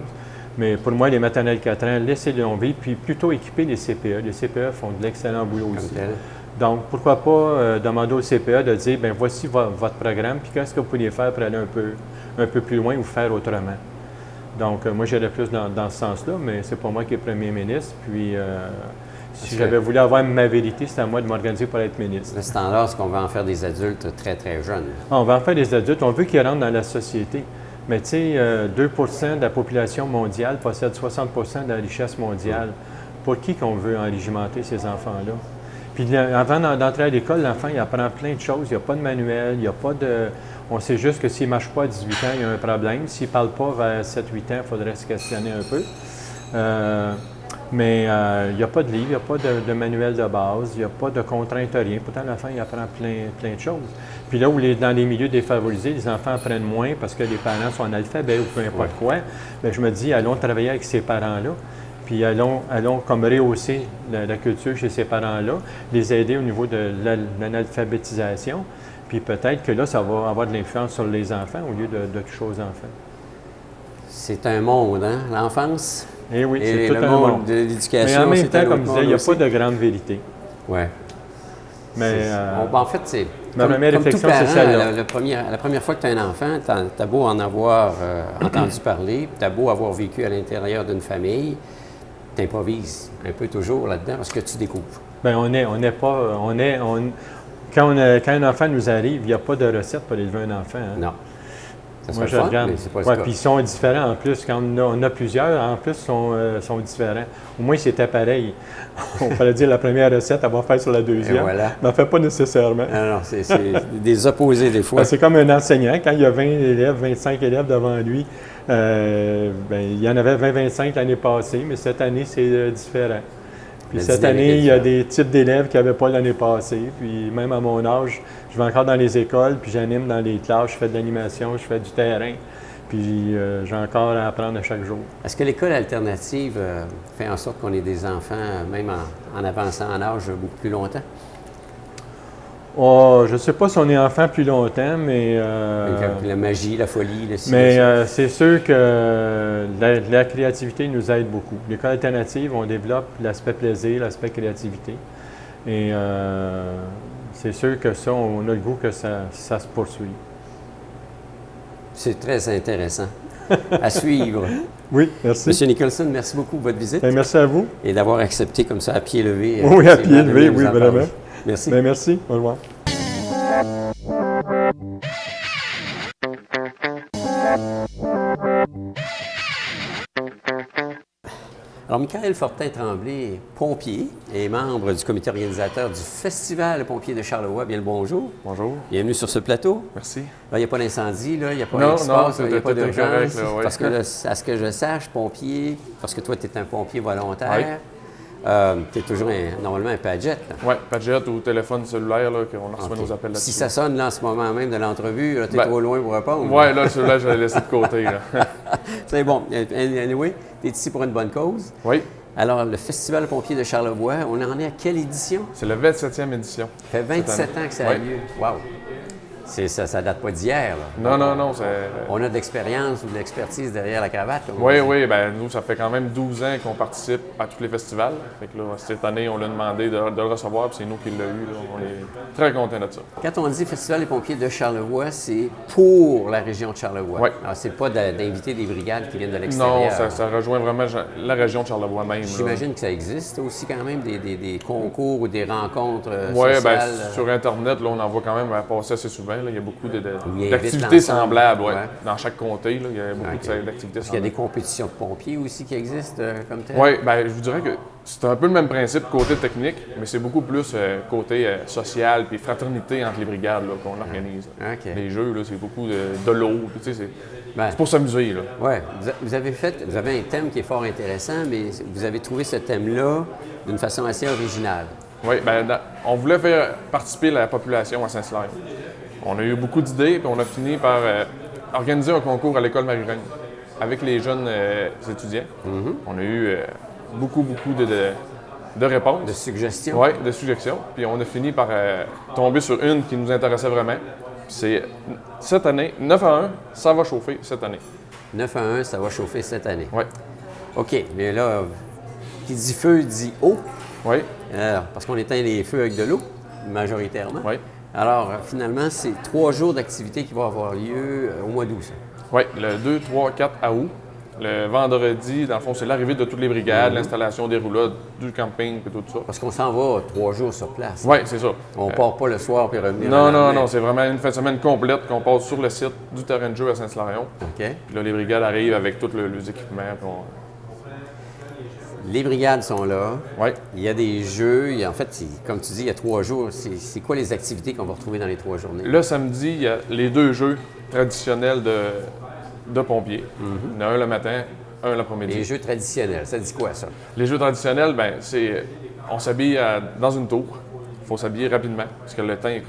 Mais pour moi, les maternelles 4 ans, laissez-les vivre, puis plutôt équiper les CPE. Les CPE font de l'excellent boulot aussi. Donc, pourquoi pas demander au CPE de dire, bien, voici votre programme, puis qu'est-ce que vous pourriez faire pour aller un peu plus loin ou faire autrement. Donc, moi, j'irais plus dans ce sens-là, mais c'est pas moi qui est premier ministre. Puis, si j'avais voulu avoir ma vérité, c'est à moi de m'organiser pour être ministre. Le standard, c'est qu'on va en faire des adultes très, très jeunes. On va en faire des adultes. On veut qu'ils rentrent dans la société. Mais tu sais, 2 de la population mondiale possède 60 de la richesse mondiale. pour qui qu'on veut enrégimenter ces enfants-là? Puis avant d'entrer à l'école, l'enfant, il apprend plein de choses. Il n'y a pas de manuel, il n'y a pas de... On sait juste que s'il ne marche pas à 18 ans, il y a un problème. S'il ne parle pas vers 7-8 ans, il faudrait se questionner un peu. Mais il n'y a pas de livre, il n'y a pas de manuel de base, il n'y a pas de contrainte, rien. Pourtant, l'enfant, il apprend plein de choses. Puis là où dans les milieux défavorisés, les enfants apprennent moins parce que les parents sont analphabètes ou peu importe quoi, bien, je me dis, allons travailler avec ces parents-là. Puis allons comme rehausser la culture chez ces parents-là, les aider au niveau de l'analphabétisation. Puis peut-être que là, ça va avoir de l'influence sur les enfants au lieu de toucher aux enfants. C'est un monde, hein, l'enfance? Eh oui, et c'est tout le un monde monde. de l'éducation. Mais en même c'est temps, un comme autre je disais, monde il n'y a aussi. pas de grande vérité. Oui. Mais En fait, c'est ma première comme tout réflexion, c'est parent, celle-là. la première fois que tu as un enfant, tu as beau en avoir entendu parler, tu as beau avoir vécu à l'intérieur d'une famille, tu improvises un peu toujours là-dedans parce que tu découvres. Bien, quand un enfant nous arrive, il n'y a pas de recette pour élever un enfant. Hein. Non. Ça Moi, serait je le fun, regarde. mais c'est pas le Ouais, cas. puis ils sont différents en plus. Quand on a plusieurs, en plus, sont différents. Au moins, c'était pareil. On pourrait dire la première recette, elle va faire sur la deuxième. Et voilà. Mais elle ne fait pas nécessairement. Non, c'est des opposés des fois. Ben, c'est comme un enseignant. Quand il y a 20 élèves, 25 élèves devant lui, il y en avait 20-25 l'année passée, mais cette année, c'est différent. Puis La cette dynamique année, est il y a différente. des types d'élèves qui n'avaient pas l'année passée. Puis même à mon âge, je vais encore dans les écoles, puis j'anime dans les classes, je fais de l'animation, je fais du terrain. Puis j'ai encore à apprendre à chaque jour. Est-ce que l'école alternative fait en sorte qu'on ait des enfants, même en avançant en âge, beaucoup plus longtemps? Oh, je ne sais pas si on est enfant plus longtemps, mais... La magie, la folie, le Mais c'est sûr que la créativité nous aide beaucoup. L'école alternative, on développe l'aspect plaisir, l'aspect créativité. Et c'est sûr que ça, on a le goût que ça se poursuive. C'est très intéressant. À suivre. Oui, merci. Monsieur Nicholson, merci beaucoup de votre visite Bien, merci à vous. et d'avoir accepté comme ça à pied levé. Oui, à effectivement, pied de levé, venir nous oui, en parler. vraiment. Merci. Bien, merci. Au revoir. Alors, Michael Fortin-Tremblay est pompier et membre du comité organisateur du Festival Pompiers de Charlevoix. Bien le bonjour. Bonjour. Bienvenue sur ce plateau. Merci. Là, il n'y a pas d'incendie, là, il n'y a pas Non, rien qui se passe, non, il n'y a pas tout est d'urgence. correct, là, oui. Parce que, là, à ce que je sache, pompier, parce que toi, tu es un pompier volontaire, tu es toujours normalement un Padgett. Oui, Padgett ou téléphone cellulaire, là, qu'on reçoit nos appels là-dessus. Si ça sonne là, en ce moment même de l'entrevue, tu es Ben, trop loin pour répondre. Oui, là, celui-là, je l'ai laissé de côté. Là. C'est bon. Anyway, tu es ici pour une bonne cause. Oui, Alors, le Festival Pompiers de Charlevoix, on en est à quelle édition? c'est la 27e édition. Ça fait 27 ans que ça a Oui. lieu. Wow! Ça date pas d'hier, là. Non, c'est... On a de l'expérience ou de l'expertise derrière la cravate. là, Oui, oui, ben nous, ça fait quand même 12 ans qu'on participe à tous les festivals. Fait que là, cette année, on l'a demandé de le recevoir, puis c'est nous qui l'avons eu. Là. On est très contents de ça. Quand on dit Festival des pompiers de Charlevoix, c'est pour la région de Charlevoix. Oui. Alors, c'est pas d'inviter des brigades qui viennent de Non, l'extérieur. ça rejoint vraiment la région de Charlevoix même. là. J'imagine que ça existe aussi quand même, des concours ou des rencontres Oui, sociales. bien, sur Internet, là, on en voit quand même passer assez souvent. Là. Il y a beaucoup il invite d'activités l'ensemble. semblables. Ouais. Ouais. Dans chaque comté, là, il y a beaucoup OK. d'activités Parce qu'il y a des semblables. compétitions de pompiers aussi qui existent comme tel. Oui, bien, je vous dirais que c'est un peu le même principe côté technique, mais c'est beaucoup plus côté social puis fraternité entre les brigades là, qu'on organise. OK. Les jeux, là, c'est beaucoup de l'eau. puis tu sais, Ben, c'est pour s'amuser. Là. ouais. Vous avez un thème qui est fort intéressant, mais vous avez trouvé ce thème-là d'une façon assez originale. Oui, bien, on voulait faire participer la population à Saint-Hilaire. On a eu beaucoup d'idées, puis on a fini par organiser un concours à l'école Marie-Reine avec les jeunes étudiants. On a eu beaucoup de réponses. De suggestions. Oui, de suggestions. Puis on a fini par tomber sur une qui nous intéressait vraiment. C'est cette année, 9 à 1, ça va chauffer cette année. 9 à 1, ça va chauffer cette année. Oui, OK, mais là, qui dit feu dit eau. oui, Alors, parce qu'on éteint les feux avec de l'eau, majoritairement. oui. Alors, finalement, c'est 3 jours d'activité qui vont avoir lieu au mois d'août. Ça. Oui, le 2, 3, 4 à août. Le vendredi, dans le fond, c'est l'arrivée de toutes les brigades, l'installation des roulottes, du camping et tout ça. Parce qu'on s'en va 3 jours sur place. Oui, c'est ça. On part pas le soir puis revenir. Non, le non, lendemain. non, c'est vraiment une fin de semaine complète qu'on passe sur le site du terrain de jeu à Saint-Hilarion. OK. Puis là, les brigades arrivent avec tous leurs équipements. Puis Les brigades sont là. Oui. Il y a des jeux. En fait, comme tu dis, il y a 3 jours. C'est quoi les activités qu'on va retrouver dans les 3 journées? Le samedi, il y a les 2 jeux traditionnels de pompiers. Il y en a un le matin, un l'après-midi. Les jeux traditionnels, ça dit quoi, ça? Les jeux traditionnels, ben c'est on s'habille dans une tour. Il faut s'habiller rapidement parce que le temps est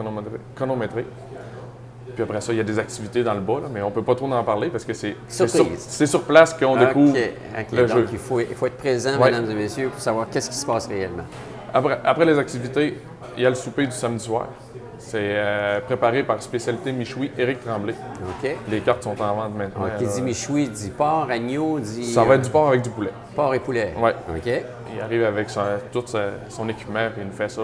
chronométré. Puis après ça, il y a des activités dans le bas, là, mais on ne peut pas trop en parler parce que c'est sur place qu'on découvre le donc, jeu. Il faut être présent, Ouais. mesdames et messieurs, pour savoir qu'est-ce qui se passe réellement. Après les activités, il y a le souper du samedi soir. C'est préparé par Spécialité Michoui, Éric Tremblay. OK. Les cartes sont en vente maintenant. Qui dit michoui, dit porc, agneau, dit... Ça va être du porc avec du poulet. Porc et poulet. Ouais. OK. Il arrive avec tout son équipement et il nous fait ça.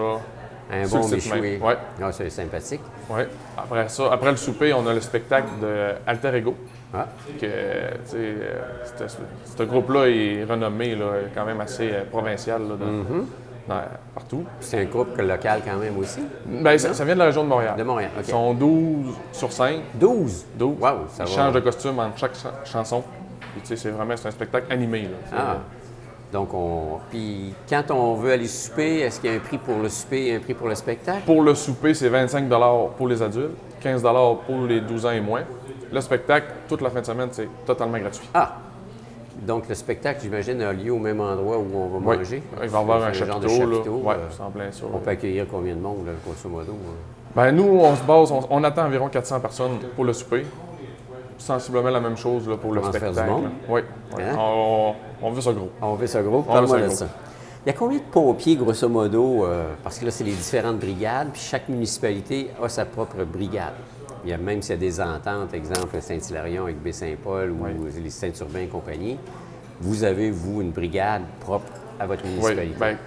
Un sur bon le site michoui. même. Ouais. Ah, c'est sympathique. Ouais. Après ça, après le souper, on a le spectacle de Alter Ego. Ah. Que, ce groupe-là est renommé là, quand même assez provincial là, partout. C'est un groupe local quand même aussi. Ben, ça vient de la région de Montréal. De Montréal, OK. Ils sont 12 sur 5. 12? 12. Wow, ça Ils va. changent de costume entre chaque chanson. Puis, tu sais, c'est un spectacle animé. Là. Ah. Donc, Puis, quand on veut aller souper, est-ce qu'il y a un prix pour le souper et un prix pour le spectacle? Pour le souper, c'est 25 pour les adultes, 15 pour les 12 ans et moins. Le spectacle, toute la fin de semaine, c'est totalement gratuit. Ah! Donc, le spectacle, j'imagine, a lieu au même endroit où on va Oui. manger? Il va y avoir un C'est genre de chapiteau. Oui, euh, c'est en plein ça. On peut accueillir combien de monde, là, grosso modo? Ben, nous, on se base, on attend environ 400 personnes pour le souper. Sensiblement la même chose là, pour le Commence à faire spectacle. du monde. Oui. Hein? On veut ça gros. On veut ça gros? On Parle-moi veut de ça ça. Il y a combien de pompiers, grosso modo, parce que là, c'est les différentes brigades, puis chaque municipalité a sa propre brigade. Il y a même s'il y a des ententes, exemple Saint-Hilarion avec Baie-Saint-Paul ou les Saint-Urbain et compagnie, vous avez, vous, une brigade propre à votre Oui. municipalité. Ben,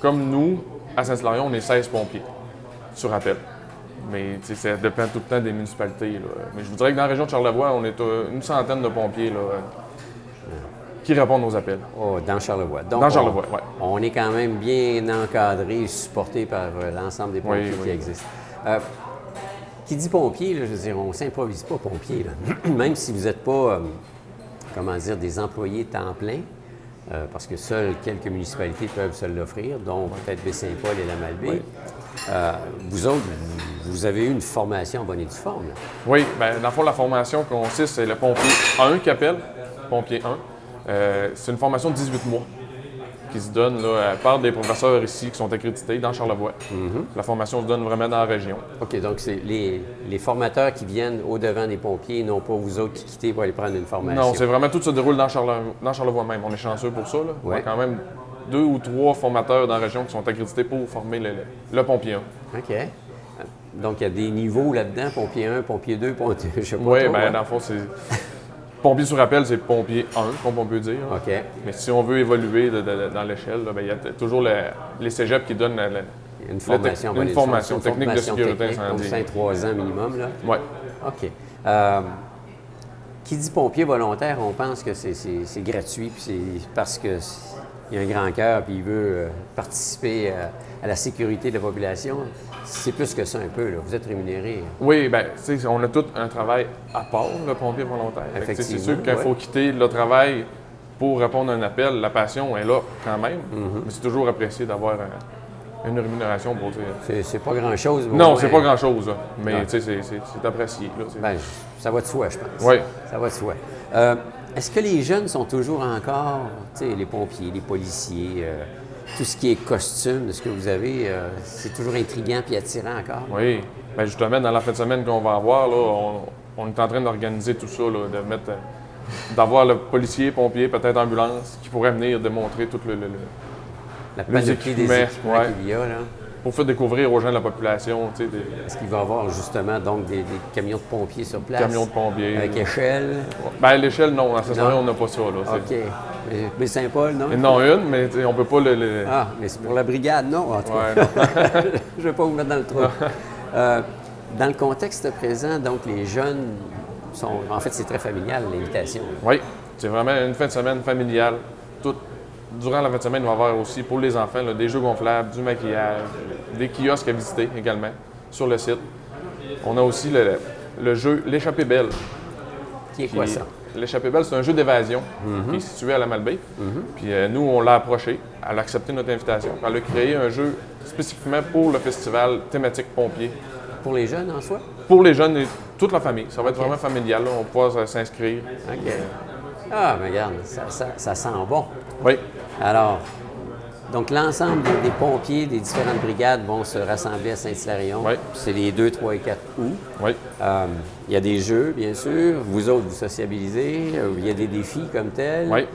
comme nous, à Saint-Hilarion, on est 16 pompiers sur appel. Mais tu sais, ça dépend tout le temps des municipalités. Là. Mais je vous dirais que dans la région de Charlevoix, on est une centaine de pompiers là, qui répondent aux appels. Oh, dans Charlevoix. Donc, Dans Charlevoix, oui. on est quand même bien encadré et supporté par l'ensemble des pompiers qui existent. Qui dit pompier, là, je veux dire, on ne s'improvise pas pompier. Là. Même si vous n'êtes pas, comment dire, des employés temps plein, parce que seules quelques municipalités peuvent se l'offrir, dont peut-être Baie-Saint-Paul et la Malbaie. Vous autres, vous avez eu une formation en bonne et due forme. Là. Oui, bien, dans le fond, la formation consiste, c'est le pompier 1 qui appelle, pompier 1. C'est une formation de 18 mois qui se donne là, par des professeurs ici qui sont accrédités dans Charlevoix. La formation se donne vraiment dans la région. OK, donc c'est les formateurs qui viennent au-devant des pompiers, non pas vous autres qui quittez pour aller prendre une formation. Non, c'est vraiment tout se déroule dans Charlevoix même. On est chanceux pour ça. Là. On Ouais. a quand même 2 ou 3 formateurs dans la région qui sont accrédités pour former le pompier 1. OK. Donc, il y a des niveaux là-dedans, pompier 1, pompier 2, pompier... Je sais pas Oui, trop, bien, ouais. dans le fond, c'est... Pompier sur appel, c'est pompier 1, comme on peut dire. OK. Mais si on veut évoluer dans l'échelle, là, bien, il y a toujours les cégeps qui donnent Une formation, en bonne et une due forme, formation une technique de formation sécurité technique, donc incendie. 3 ans minimum, là. Oui. OK. Qui dit pompier volontaire, on pense que c'est gratuit, puis c'est parce qu'il a un grand cœur, puis il veut participer à la sécurité de la population. C'est plus que ça un peu, là. Vous êtes rémunéré. Oui, bien, tu sais, on a tout un travail à part, le pompier volontaire. Fait que, tu sais, c'est sûr qu'il faut quitter le travail pour répondre à un appel. La passion est là quand même, mais c'est toujours apprécié d'avoir une rémunération pour dire. C'est pas grand-chose. Non, c'est pas grand-chose, là. Mais tu sais, c'est apprécié. Là, ben, ça va de soi, je pense. Oui. Ça va de soi. Est-ce que les jeunes sont toujours encore, tu sais, les pompiers, les policiers, tout ce qui est costume de ce que vous avez, c'est toujours intriguant puis attirant encore? Oui. Bien, justement, dans la fin de semaine qu'on va avoir, là, on est en train d'organiser tout ça, là, d'avoir le policier, pompier, peut-être ambulance, qui pourrait venir démontrer tout La panoplie des équipements qu'il y a, là. Pour faire découvrir aux gens de la population, tu sais, Est-ce qu'il va y avoir justement donc des camions de pompiers sur place? camions de pompiers. Avec échelle? Bien, l'échelle, non. À ce Non. moment on n'a pas ça, là. OK. Mais Saint-Paul, non? Ils en ont une, mais tu sais, on peut pas le... Ah, mais c'est pour la brigade, non? En tout cas. Ouais, non. Je ne vais pas vous mettre dans le trou. Dans le contexte présent, donc, les jeunes sont... En fait, c'est très familial, l'invitation. Oui, c'est vraiment une fin de semaine familiale. Durant la fin de semaine, il va y avoir aussi, pour les enfants, là, des jeux gonflables, du maquillage, des kiosques à visiter également sur le site. On a aussi le jeu L'échappée belle. Qui est quoi, ça? l'échappée belle, c'est un jeu d'évasion qui est situé à la Malbaie. Puis nous, on l'a approché, elle a accepté notre invitation. Elle a créé un jeu spécifiquement pour le festival thématique pompier. Pour les jeunes en soi? Pour les jeunes et toute la famille. Ça va être vraiment familial, là. On va pouvoir s'inscrire. OK. Ah, mais regarde, ça sent bon. Oui. Alors, donc l'ensemble des pompiers des différentes brigades vont se rassembler à Saint-Hilarion. Oui. C'est les 2, 3 et 4 août. Oui. Il y a des jeux, bien sûr. Vous autres, vous sociabilisez. Il y a des défis comme tels. Oui.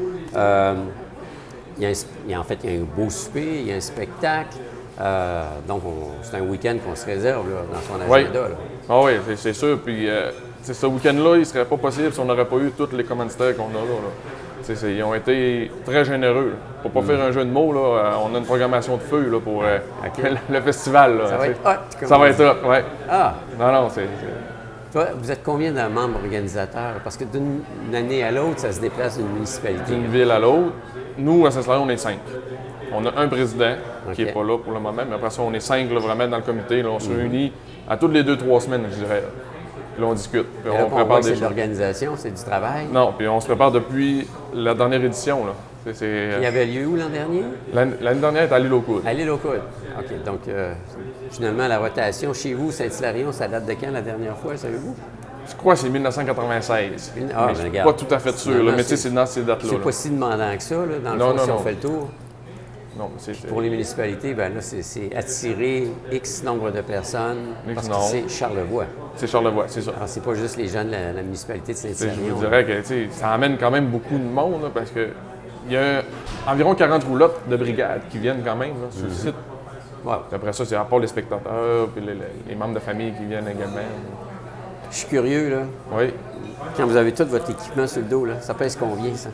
Il y a un beau souper, il y a un spectacle. Donc, c'est un week-end qu'on se réserve là, dans son agenda. Là. Ah oui, c'est sûr. Puis, ce week-end-là, il ne serait pas possible si on n'aurait pas eu tous les commanditaires qu'on a là. Ils ont été très généreux. Pour ne pas faire un jeu de mots, là, on a une programmation de feu là, pour le festival. Là, ça va être hot. Ça va être hot, oui. Ah! Non, c'est... Toi, vous êtes combien de membres organisateurs? Parce que d'une année à l'autre, ça se déplace d'une municipalité. D'une ville à l'autre. Nous, à Saint-Hilarion, on est 5. On a un président qui n'est pas là pour le moment, mais après ça, on est 5 là, vraiment dans le comité. Là, on se réunit à toutes les 2-3 semaines, je dirais. Puis là, on discute. Puis on prépare des c'est choses. de l'organisation, c'est du travail. Non, puis on se prépare depuis la dernière édition. Là. Il y avait lieu où l'an dernier? L'année dernière, elle est à l'île aux Coudes. À l'île aux Coudes. OK. Donc, finalement, la rotation chez vous, Saint-Hilarion, ça date de quand la dernière fois, savez-vous? Je crois que c'est 1996. Ah, mais je regarde. suis pas tout à fait sûr, là, mais tu sais, c'est dans ces dates-là. C'est pas si demandant que ça, là, dans le Non, fond, non, si on non. fait le tour. Non, c'est... Pour les municipalités, ben là, c'est attirer X nombre de personnes parce que non. c'est Charlevoix. C'est Charlevoix, c'est ça. Alors, c'est pas juste les jeunes de la municipalité de Je Saint-Hilarion. vous dirais que tu sais, ça amène quand même beaucoup de monde, là, parce que il y a environ 40 roulottes de brigades qui viennent quand même là, sur le site. Wow. Puis après ça, c'est à part les spectateurs, puis les membres de famille qui viennent également. Je suis curieux, là. Oui. Quand vous avez tout votre équipement sur le dos, là, ça pèse combien, ça?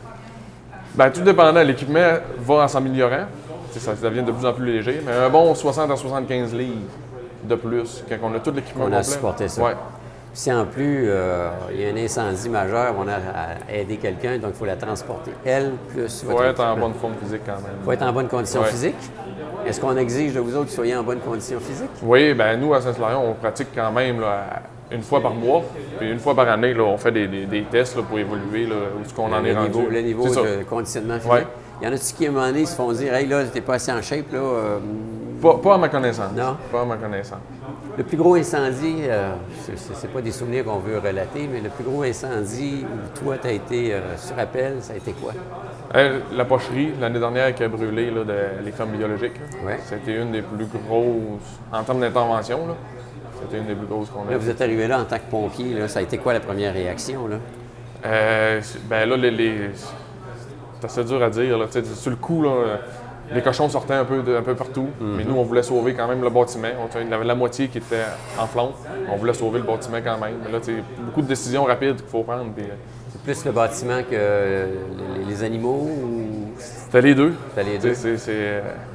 Bien, tout dépendant, l'équipement va en s'améliorant. Tu sais, ça devient de plus en plus léger, mais un bon 60 à 75 livres de plus quand on a tout l'équipement On a complet. supporté ça. Ouais. Si en plus, il y a un incendie majeur, on a à aider quelqu'un, donc il faut la transporter. Elle, plus Il votre faut être en équipement. bonne forme physique quand même. Il faut être en bonne condition Ouais. physique. Est-ce qu'on exige de vous autres que vous soyez en bonne condition physique? Oui, bien nous, à Saint-Hilarion, on pratique quand même là, une fois par mois. Puis une fois par année, là, on fait des tests là, pour évoluer là, où est-ce qu'on en est rendu. Le niveau C'est ça. de conditionnement physique. Ouais. Il y en a-tu qui, à un moment donné, se font dire « Hey, là, t'es pas assez en shape, là. Pas à ma connaissance. Non? Pas à ma connaissance. Le plus gros incendie, c'est pas des souvenirs qu'on veut relater, mais le plus gros incendie où toi, tu as été sur appel, ça a été quoi? La pocherie, l'année dernière, qui a brûlé là, les fermes biologiques, là. Ouais. C'était une des plus grosses, en termes d'intervention, là, c'était une des plus grosses qu'on a. Là, vous êtes arrivé là en tant que pompier, là, ça a été quoi la première réaction, là? Ben là, c'est assez dur à dire. Là, sur le coup, là, les cochons sortaient un peu partout, mais nous, on voulait sauver quand même le bâtiment. Il y avait la moitié qui était en flammes. On voulait sauver le bâtiment quand même. Mais là, beaucoup de décisions rapides qu'il faut prendre. Puis, C'est plus le bâtiment que les animaux ou... c'était les deux. C'était les deux.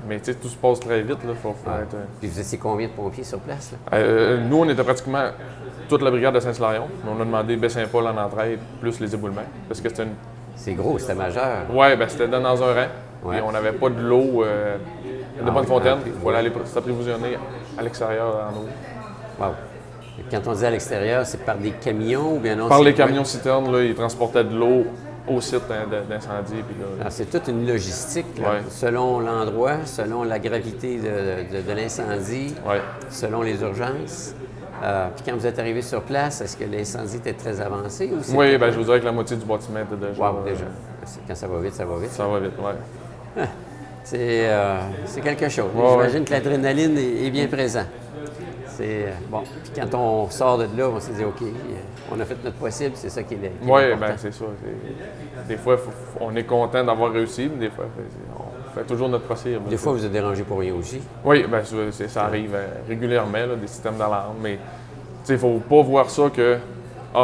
Mais tout se passe très vite. Là, faut être, Puis vous étiez combien de pompiers sur place, là? nous, on était pratiquement toute la brigade de Saint-Hilarion. On a demandé Baie-Saint-Paul en entraide, plus les éboulements. Parce que c'était une... C'est gros, c'était majeur. Oui, ben c'était dans un rang. Ouais. Et on n'avait pas de l'eau de bonne fontaine. oui. Il fallait aller s'approvisionner à l'extérieur en eau. Wow. Et quand on dit à l'extérieur, c'est par des camions ou bien non? Par c'est les quoi? camions citernes, là, ils transportaient de l'eau au site d'incendie. Puis là, Alors, c'est toute une logistique, là, Ouais. selon l'endroit, selon la gravité de l'incendie, ouais. selon les urgences. Puis quand vous êtes arrivé sur place, est-ce que l'incendie était très avancé ou c'était- Oui, ben, je vous dirais que la moitié du bâtiment était déjà. Wow, déjà. Quand ça va vite, ça va vite. Ça va vite, oui. C'est quelque chose. Ouais, J'imagine que l'adrénaline est bien présente. C'est bon. Puis quand on sort de là, on s'est dit, OK, on a fait notre possible, c'est ça qui est Oui, important. ben c'est ça. Des fois, on est content d'avoir réussi, mais des fois, on fait toujours notre possible. Des fois, vous êtes dérangé pour rien aussi. Oui, ben, ça arrive régulièrement, là, des systèmes d'alarme, mais il ne faut pas voir ça que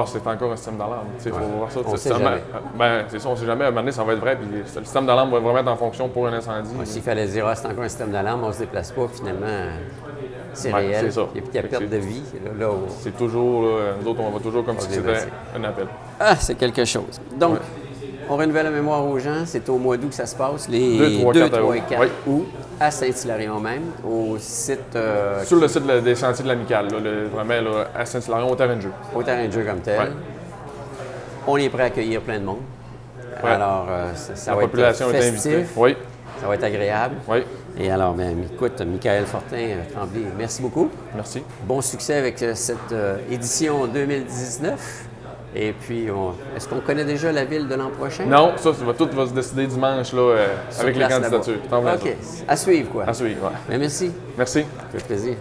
c'est encore un système d'alarme. Il faut voir ça. On sait jamais. Ben, c'est ça, on ne sait jamais. À un moment donné, ça va être vrai, puis le système d'alarme va vraiment être en fonction pour un incendie. Ouais, s'il fallait dire, c'est encore un système d'alarme, on ne se déplace pas, finalement, c'est Ouais, réel. c'est ça. Et puis, il y a perte de vie. Là, C'est toujours, là, nous autres, on va toujours comme si c'était déplacer. un appel. Ah, c'est quelque chose. Donc, on renouvelle la mémoire aux gens. C'est au mois d'août que ça se passe, les 2, 3, 4 3 et 4 oui. août, à Saint-Hilarion même, au site, Sur le site des sentiers de l'Amicale, là, vraiment là, à Saint-Hilarion, au terrain de jeu. au terrain de jeu comme tel. Ouais. On est prêt à accueillir plein de monde. Ouais. Alors, ça La va population être est invitée. festif, Oui, ça va être agréable. oui. Et alors, écoute, Michael Fortin Tremblay, merci beaucoup. Merci. Bon succès avec cette édition 2019. Et puis, est-ce qu'on connaît déjà la ville de l'an prochain? Non, tout va se décider dimanche là, Sur avec les place, candidatures. là-bas. T'en veux OK. À suivre, quoi. À suivre, ouais. Mais merci. Merci. Ça fait plaisir.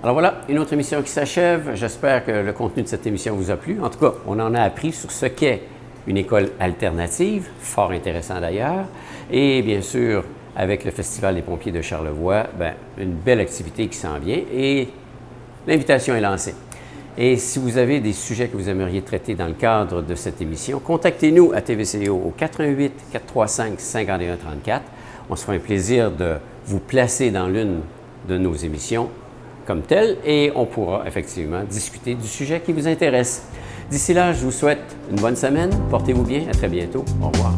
Alors voilà, une autre émission qui s'achève. J'espère que le contenu de cette émission vous a plu. En tout cas, on en a appris sur ce qu'est une école alternative, fort intéressant d'ailleurs. Et bien sûr, avec le Festival des pompiers de Charlevoix, une belle activité qui s'en vient et l'invitation est lancée. Et si vous avez des sujets que vous aimeriez traiter dans le cadre de cette émission, contactez-nous à TVCO au 418-435-5134. On se fera un plaisir de vous placer dans l'une de nos émissions comme telle et on pourra effectivement discuter du sujet qui vous intéresse. D'ici là, je vous souhaite une bonne semaine. Portez-vous bien. À très bientôt. Au revoir.